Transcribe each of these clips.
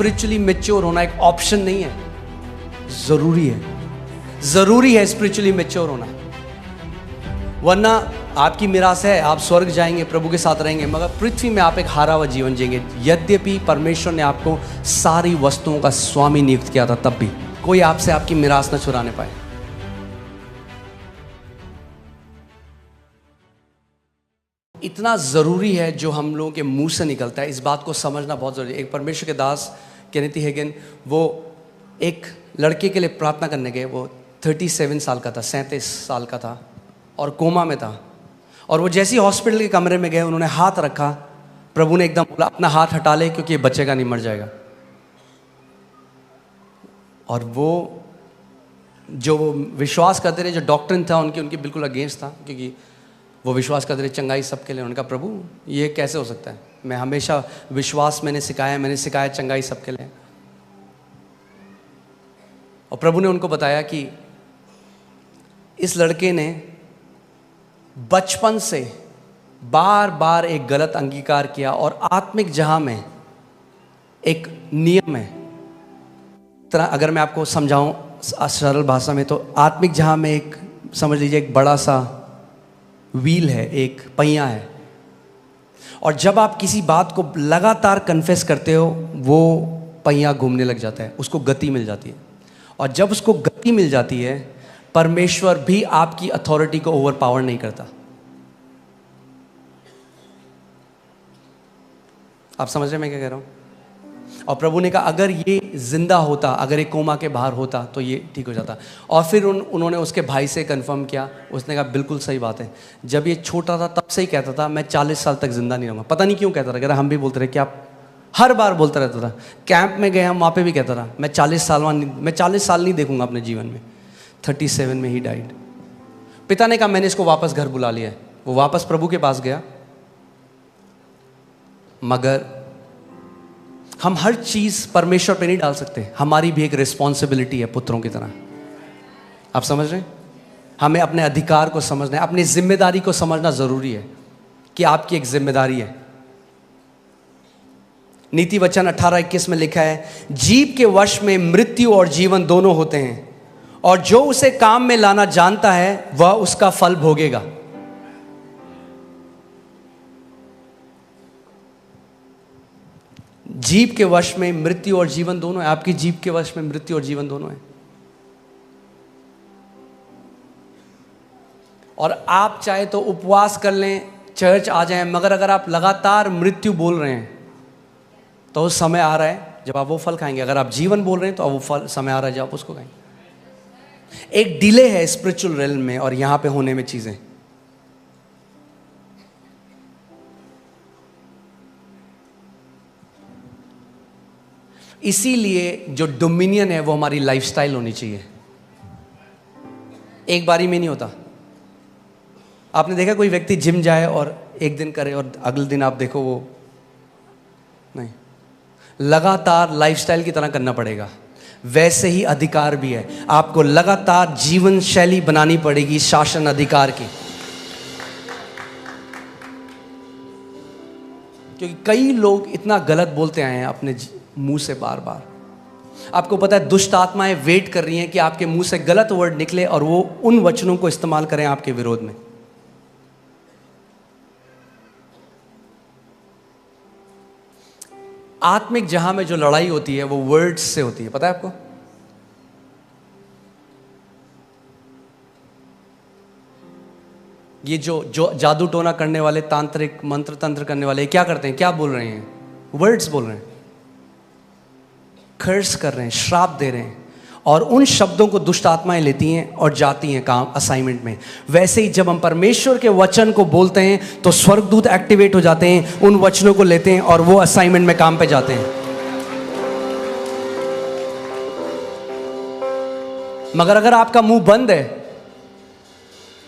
Spiritually mature होना एक option नहीं है, जरूरी है। जरूरी है स्पिरिचुअली मैच्योर होना, वरना आपकी मिरास है, आप स्वर्ग जाएंगे, प्रभु के साथ रहेंगे, मगर पृथ्वी में आप एक हारा हुआ जीवन जिएंगे। यद्यपि परमेश्वर ने आपको सारी वस्तुओं का स्वामी नियुक्त किया था, तब भी कोई आपसे आपकी मिरास न चुराने पाए। इतना ज़रूरी है जो हम लोगों के मुंह से निकलता है, इस बात को समझना बहुत ज़रूरी है। एक परमेश्वर के दास केनेथी हेगन, वो एक लड़के के लिए प्रार्थना करने गए। वो 37 साल का था, 37 साल का था और कोमा में था। और वो जैसे ही हॉस्पिटल के कमरे में गए, उन्होंने हाथ रखा, प्रभु ने एकदम बोला अपना हाथ हटा ले क्योंकि ये बचेगा नहीं, मर जाएगा। और वो जो विश्वास करते रहे, जो डॉक्टर था उनकी बिल्कुल अगेंस्ट था, क्योंकि वो विश्वास करते रहे चंगाई सबके लिए। उन्होंने कहा प्रभु ये कैसे हो सकता है, मैं हमेशा विश्वास मैंने सिखाया चंगाई सबके लिए। और प्रभु ने उनको बताया कि इस लड़के ने बचपन से बार बार एक गलत अंगीकार किया, और आत्मिक जहां में एक नियम है। तरह अगर मैं आपको समझाऊं सरल भाषा में, तो आत्मिक जहां में एक, समझ लीजिए एक बड़ा सा व्हील है, एक पहिया है, और जब आप किसी बात को लगातार कन्फेस करते हो, वो पहिया घूमने लग जाता है, उसको गति मिल जाती है। और जब उसको गति मिल जाती है, परमेश्वर भी आपकी अथॉरिटी को ओवर पावर नहीं करता। आप समझ रहे हैं मैं क्या कह रहा हूं? और प्रभु ने कहा अगर ये जिंदा होता, अगर ये कोमा के बाहर होता तो ये ठीक हो जाता। और फिर उन्होंने उसके भाई से कंफर्म किया, उसने कहा बिल्कुल सही बात है। जब ये छोटा था तब से ही कहता था मैं 40 साल तक जिंदा नहीं रहूँगा। पता नहीं क्यों कहता था, हम भी बोलते रहे कि आप, हर बार बोलता रहता था। कैंप में गए हम, वहाँ पे भी कहता था मैं 40 साल नहीं देखूंगा अपने जीवन में। 37 में ही डाइड। पिता ने कहा मैंने इसको वापस घर बुला लिया है। वो वापस प्रभु के पास गया, मगर हम हर चीज परमेश्वर पे नहीं डाल सकते। हमारी भी एक रिस्पॉन्सिबिलिटी है पुत्रों की तरह। आप समझ रहे हैं? हमें अपने अधिकार को समझना है, अपनी जिम्मेदारी को समझना जरूरी है कि आपकी एक जिम्मेदारी है। नीति वचन 18:21 में लिखा है, जीव के वश में मृत्यु और जीवन दोनों होते हैं, और जो उसे काम में लाना जानता है वह उसका फल भोगेगा। जीव के वश में मृत्यु और जीवन दोनों है। आपकी जीव के वश में मृत्यु और जीवन दोनों है। और आप चाहे तो उपवास कर लें, चर्च आ जाएं, मगर अगर आप लगातार मृत्यु बोल रहे हैं तो उस समय आ रहा है जब आप वो फल खाएंगे। अगर आप जीवन बोल रहे हैं तो अब वो फल समय आ रहा है जब आप उसको खाएंगे। एक डिले है स्पिरिचुअल रेल्म में और यहां पे होने में चीजें। इसीलिए जो डोमिनियन है वो हमारी लाइफस्टाइल होनी चाहिए। एक बारी में नहीं होता। आपने देखा कोई व्यक्ति जिम जाए और एक दिन करे और अगले दिन आप देखो वो नहीं, लगातार लाइफस्टाइल की तरह करना पड़ेगा। वैसे ही अधिकार भी है, आपको लगातार जीवन शैली बनानी पड़ेगी शासन अधिकार की। क्योंकि कई लोग इतना गलत बोलते आए हैं अपने मुंह से बार बार। आपको पता है दुष्ट आत्माएं वेट कर रही हैं कि आपके मुंह से गलत वर्ड निकले और वो उन वचनों को इस्तेमाल करें आपके विरोध में। आत्मिक जहां में जो लड़ाई होती है वो वर्ड्स से होती है, पता है आपको? ये जो जादू टोना करने वाले, तांत्रिक मंत्र तंत्र करने वाले क्या करते हैं? क्या बोल रहे हैं? वर्ड्स बोल रहे हैं, कर्स कर रहे हैं, श्राप दे रहे हैं, और उन शब्दों को दुष्ट आत्माएं लेती हैं और जाती हैं काम असाइनमेंट में। वैसे ही जब हम परमेश्वर के वचन को बोलते हैं तो स्वर्गदूत एक्टिवेट हो जाते हैं, उन वचनों को लेते हैं और वो असाइनमेंट में काम पे जाते हैं। मगर अगर आपका मुंह बंद है,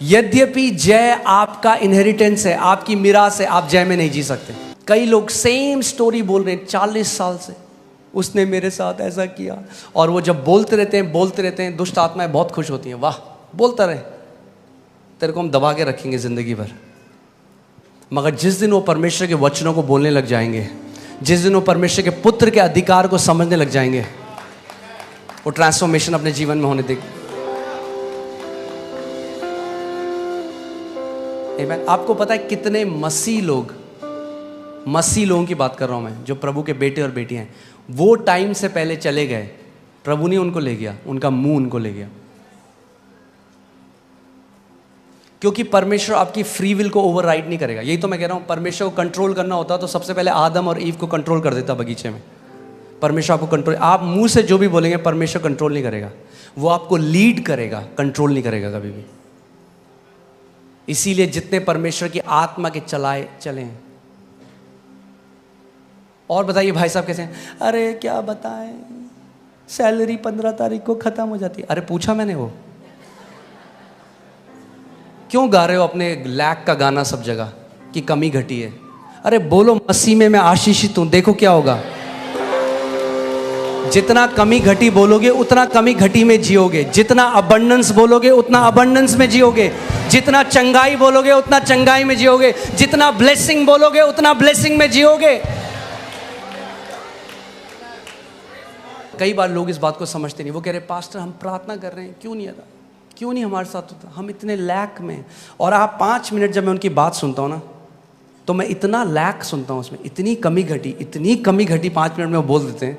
यद्यपि जय आपका इनहेरिटेंस है, आपकी मिरास है, आप जय में नहीं जी सकते। कई लोग सेम स्टोरी बोल रहे हैं 40 साल से, उसने मेरे साथ ऐसा किया, और वो जब बोलते रहते हैं, दुष्ट आत्माएं बहुत खुश होती हैं। वाह, बोलता रहे, तेरे को हम दबा के रखेंगे जिंदगी भर। मगर जिस दिन वो परमेश्वर के वचनों को बोलने लग जाएंगे, जिस दिन वो परमेश्वर के पुत्र के अधिकार को समझने लग जाएंगे, वो ट्रांसफॉर्मेशन अपने जीवन में होने देगी। आमीन। आपको पता है कितने मसीह लोगों की बात कर रहा हूं मैं, जो प्रभु के बेटे और बेटियां हैं, वो टाइम से पहले चले गए, प्रभु ने उनको ले गया, उनका मुंह उनको ले गया। क्योंकि परमेश्वर आपकी फ्री विल को ओवरराइड नहीं करेगा। यही तो मैं कह रहा हूं, परमेश्वर को कंट्रोल करना होता तो सबसे पहले आदम और ईव को कंट्रोल कर देता बगीचे में। परमेश्वर आपको कंट्रोल, आप मुंह से जो भी बोलेंगे परमेश्वर कंट्रोल नहीं करेगा, वो आपको लीड करेगा, कंट्रोल नहीं करेगा कभी भी। इसीलिए जितने परमेश्वर की आत्मा के चले। और बताइए भाई साहब कैसे हैं? अरे क्या बताएं, सैलरी 15 तारीख को खत्म हो जाती है। अरे पूछा मैंने, वो क्यों गा रहे हो अपने लैक का गाना सब जगह कि कमी घटी है? अरे बोलो मसीह में मैं आशीषित हूं, देखो क्या होगा। जितना कमी घटी बोलोगे उतना कमी घटी में जियोगे, जितना अबंडेंस बोलोगे उतना अबंडेंस में जियोगे, जितना चंगाई बोलोगे उतना चंगाई में जियोगे, जितना ब्लेसिंग बोलोगे उतना ब्लेसिंग में जियोगे। कई बार लोग इस बात को समझते नहीं, वो कह रहे पास्टर हम प्रार्थना कर रहे हैं, क्यों नहीं आता, क्यों नहीं हमारे साथ होता, हम इतने लैक में। और आप 5 मिनट जब मैं उनकी बात सुनता हूँ ना, तो मैं इतना लैक सुनता हूँ उसमें, इतनी कमी घटी 5 मिनट में वो बोल देते हैं।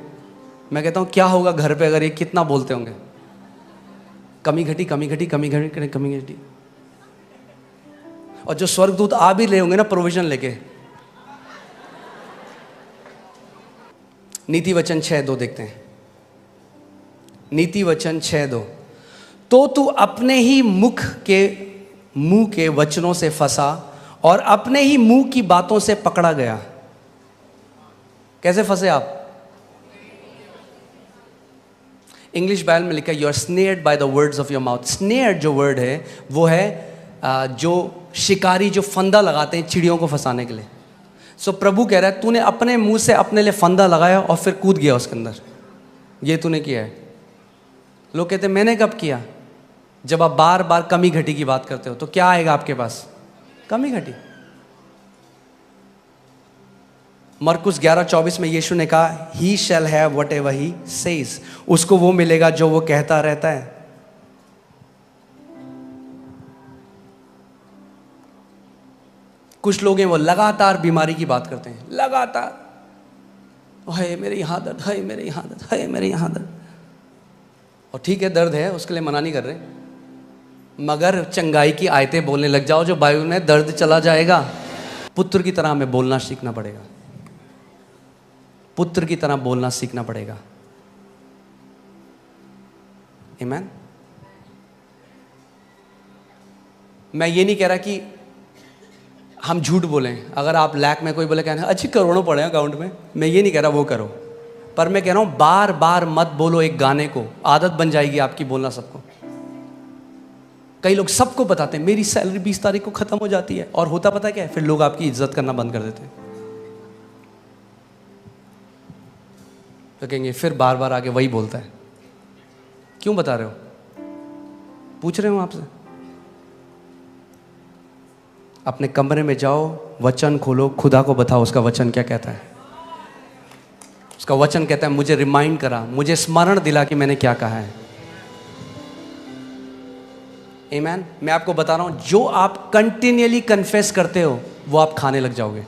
मैं कहता हूँ क्या होगा घर पे अगर ये कितना बोलते होंगे, कमी घटी। और जो स्वर्गदूत आ भी रहे होंगे ना प्रोविजन लेके। नीति वचन 6:2 देखते हैं। नीति वचन 6:2, तो तू अपने ही मुंह के वचनों से फंसा और अपने ही मुंह की बातों से पकड़ा गया। कैसे फंसे आप? इंग्लिश बाइबल में लिखा है, you are snared by the words of your mouth. Snared जो वर्ड है वो है जो शिकारी जो फंदा लगाते हैं चिड़ियों को फंसाने के लिए। सो प्रभु कह रहा है तूने अपने मुंह से अपने लिए फंदा लगाया और फिर कूद गया उसके अंदर, ये तूने किया है। लोग कहते हैं मैंने कब किया? जब आप बार बार कमी घटी की बात करते हो तो क्या आएगा आपके पास? कमी घटी। मरकुस 11:24 में यीशु ने कहा, he shall have whatever he says, उसको वो मिलेगा जो वो कहता रहता है। कुछ लोग हैं वो लगातार बीमारी की बात करते हैं, लगातार, हाय मेरे यहाँ दर्द, हाय मेरे यहाँ दर्द, हाय मेरे यहाँ दर्द। और ठीक है दर्द है, उसके लिए मना नहीं कर रहे, मगर चंगाई की आयतें बोलने लग जाओ जो बाइबल में दर्द चला जाएगा। पुत्र की तरह हमें बोलना सीखना पड़ेगा, पुत्र की तरह बोलना सीखना पड़ेगा। आमीन। मैं ये नहीं कह रहा कि हम झूठ बोलें। अगर आप लैक में कोई बोले कहना अच्छी करोड़ों पड़े हैं अकाउंट में, मैं ये नहीं कह रहा वो करो, पर मैं कह रहा हूं बार बार मत बोलो एक गाने को, आदत बन जाएगी आपकी बोलना सबको। कई लोग सबको बताते हैं मेरी सैलरी 20 तारीख को खत्म हो जाती है, और होता पता क्या है, फिर लोग आपकी इज्जत करना बंद कर देते हैं। तो कहेंगे फिर बार बार आके वही बोलता है, क्यों बता रहे हो? पूछ रहे हो आपसे। अपने कमरे में जाओ, वचन खोलो, खुदा को बताओ उसका वचन क्या कहता है। उसका वचन कहता है मुझे रिमाइंड करा, मुझे स्मरण दिला कि मैंने क्या कहा है। आमीन। मैं आपको बता रहा हूं, जो आप कंटिन्यूअली कन्फेस करते हो वो आप खाने लग जाओगे।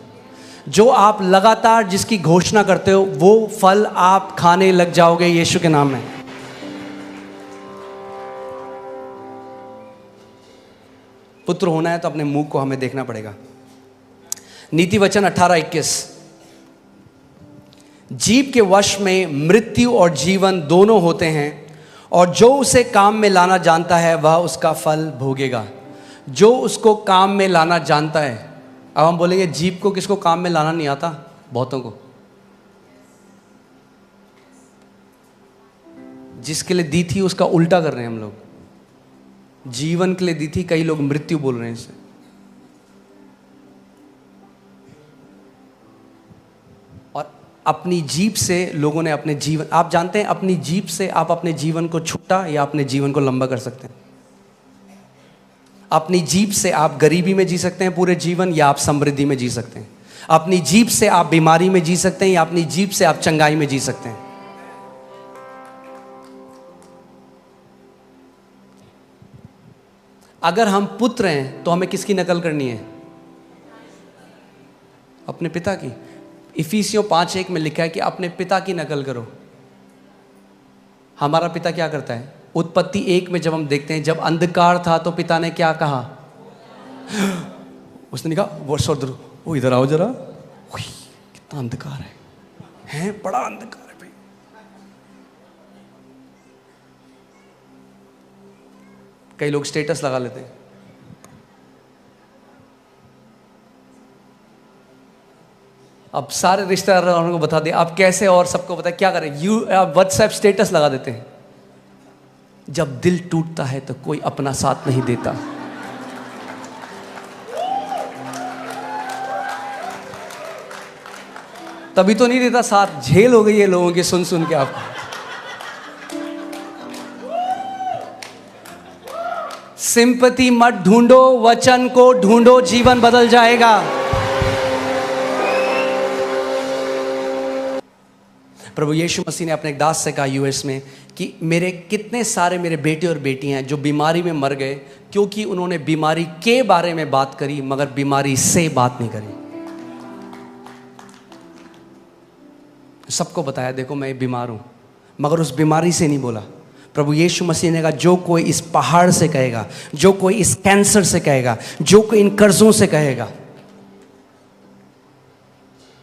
जो आप लगातार जिसकी घोषणा करते हो वो फल आप खाने लग जाओगे यीशु के नाम में। पुत्र होना है तो अपने मुंह को हमें देखना पड़ेगा। नीति वचन 18:21, जीव के वश में मृत्यु और जीवन दोनों होते हैं, और जो उसे काम में लाना जानता है वह उसका फल भोगेगा। जो उसको काम में लाना जानता है। अब हम बोलेंगे जीव को किसको काम में लाना नहीं आता? बहुतों को। जिसके लिए दी थी उसका उल्टा कर रहे हैं हम लोग। जीवन के लिए दी थी, कई लोग मृत्यु बोल रहे हैं इसे। और अपनी जीभ से लोगों ने अपने जीवन, आप जानते हैं अपनी जीभ से आप अपने जीवन को छोटा या अपने जीवन को लंबा कर सकते हैं। अपनी जीभ से आप गरीबी में जी सकते हैं पूरे जीवन, या आप समृद्धि में जी सकते हैं। अपनी जीभ से आप बीमारी में जी सकते हैं या अपनी जीभ से आप चंगाई में जी सकते हैं। अगर हम पुत्र हैं तो हमें किसकी नकल करनी है? अपने पिता की। इफिसियों 5:1 में लिखा है कि अपने पिता की नकल करो। हमारा पिता क्या करता है? उत्पत्ति 1 में जब हम देखते हैं, जब अंधकार था तो पिता ने क्या कहा? उसने कहा वो इधर आओ जरा, कितना अंधकार है, बड़ा अंधकार है भाई। कई लोग स्टेटस लगा लेते हैं, अब सारे रिश्तेदारों को बता दे आप कैसे, और सबको बता क्या करें, आप व्हाट्सएप स्टेटस लगा देते हैं। जब दिल टूटता है तो कोई अपना साथ नहीं देता। तभी तो नहीं देता साथ, झेल हो गई है लोगों की सुन सुन के आपको। सिंपैथी मत ढूंढो, वचन को ढूंढो, जीवन बदल जाएगा। प्रभु यीशु मसीह ने अपने एक दास से कहा यूएस में कि मेरे कितने सारे मेरे बेटे और बेटियां हैं जो बीमारी में मर गए क्योंकि उन्होंने बीमारी के बारे में बात करी मगर बीमारी से बात नहीं करी। सबको बताया देखो मैं बीमार हूं, मगर उस बीमारी से नहीं बोला। प्रभु यीशु मसीह ने कहा जो कोई इस पहाड़ से कहेगा, जो कोई इस कैंसर से कहेगा, जो कोई इन कर्जों से कहेगा।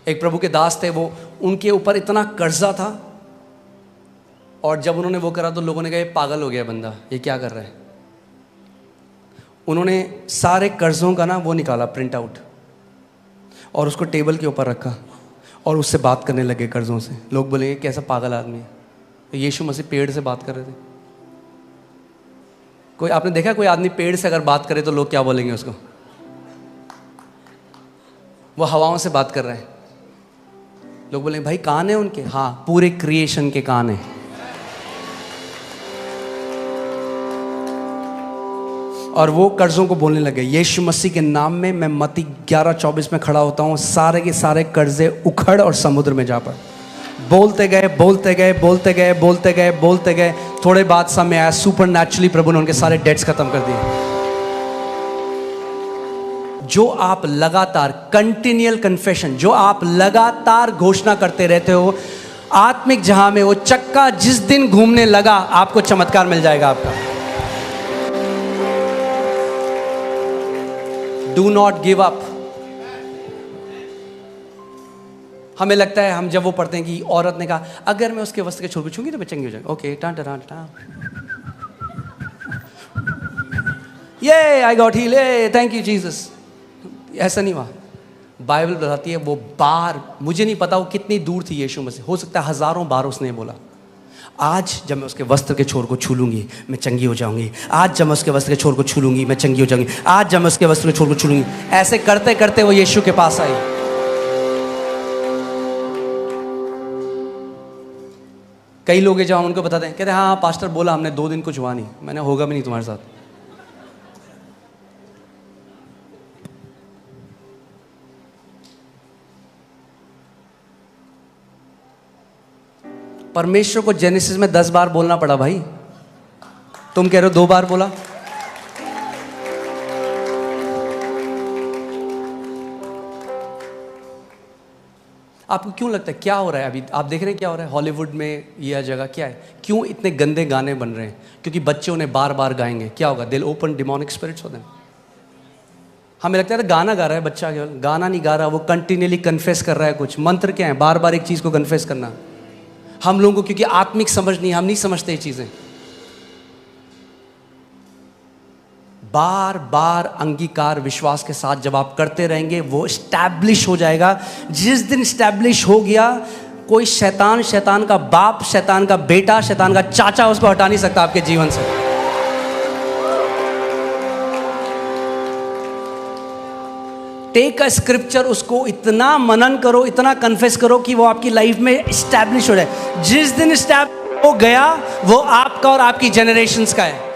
एक प्रभु के दास थे, वो उनके ऊपर इतना कर्जा था और जब उन्होंने वो करा तो लोगों ने कहा ये पागल हो गया बंदा, ये क्या कर रहा है। उन्होंने सारे कर्जों का ना वो निकाला प्रिंट आउट और उसको टेबल के ऊपर रखा और उससे बात करने लगे कर्जों से। लोग बोलेंगे कैसा पागल आदमी है। तो यीशु मसीह पेड़ से बात कर रहे थे। कोई आपने देखा कोई आदमी पेड़ से अगर बात करे तो लोग क्या बोलेंगे उसको? वो हवाओं से बात कर रहे हैं। लोग बोलेंगे भाई कान है उनके? हाँ, पूरे क्रिएशन के कान है। और वो कर्जों को बोलने लगे यीशु मसीह के नाम में मैं मत्ती 11:24 में खड़ा होता हूँ, सारे के सारे कर्जे उखड़ और समुद्र में जा पड़। बोलते गए बोलते गए बोलते गए बोलते गए बोलते गए, थोड़े बाद समय आया, सुपरनैचुरली प्रभु ने उनके सारे डेट्स खत्म कर दिए। जो आप लगातार कंटिन्यूअल कन्फेशन, जो आप लगातार घोषणा करते रहते हो, आत्मिक जहां में वो चक्का जिस दिन घूमने लगा आपको चमत्कार मिल जाएगा आपका। Do not give up. हमें लगता है हम जब वो पढ़ते हैं कि औरत ने कहा अगर मैं उसके वस्त्र के छोर को छूंगी तो मैं चंगी हो जाऊंगी। ओके टां टां टां, ये I got heal, thank you Jesus. ऐसा नहीं हुआ। बाइबल बताती है वो बार, मुझे नहीं पता वो कितनी दूर थी यीशु मसीह, हो सकता है हजारों बार उसने बोला आज जब मैं उसके वस्त्र के छोर को छू लूंगी मैं चंगी हो जाऊंगी, आज जब मैं उसके वस्त्र के छोर को छू लूंगी मैं चंगी हो जाऊंगी, आज जब मैं उसके वस्त्र के छोर को छू लूंगी। ऐसे करते करते वो यीशु के पास आई। कई लोग जब हम उनको बताते हैं कहते हैं हाँ पास्टर बोला हमने 2 दिन कुछ हुआ नहीं। मैंने होगा भी नहीं तुम्हारे साथ। परमेश्वर को जेनेसिस में 10 बार बोलना पड़ा भाई, तुम कह रहे हो 2 बार बोला। आपको क्यों लगता है क्या हो रहा है? अभी आप देख रहे हैं क्या हो रहा है हॉलीवुड में, यह जगह क्या है, क्यों इतने गंदे गाने बन रहे हैं? क्योंकि बच्चे उन्हें बार बार गाएंगे, क्या होगा? दिल ओपन डिमोनिक स्पिरिट्स होते हैं। हमें लगता है गाना गा रहा है बच्चा, केवल गाना नहीं गा रहा, वो कंटिन्यूअली कन्फेस कर रहा है कुछ। मंत्र क्या है? बार बार एक चीज को कन्फेस करना। हम लोगों को क्योंकि आत्मिक समझ नहीं, हम नहीं समझते ये चीजें। बार बार अंगीकार विश्वास के साथ जब आप करते रहेंगे वो स्टैब्लिश हो जाएगा। जिस दिन स्टैब्लिश हो गया कोई शैतान, शैतान का बाप, शैतान का बेटा, शैतान का चाचा उसको हटा नहीं सकता आपके जीवन से। टेक अ स्क्रिप्चर, उसको इतना मनन करो, इतना कन्फेस करो कि वो आपकी लाइफ में स्टैब्लिश हो जाए। जिस दिन स्टैब्लिश हो गया वो आपका और आपकी जनरेशंस का है।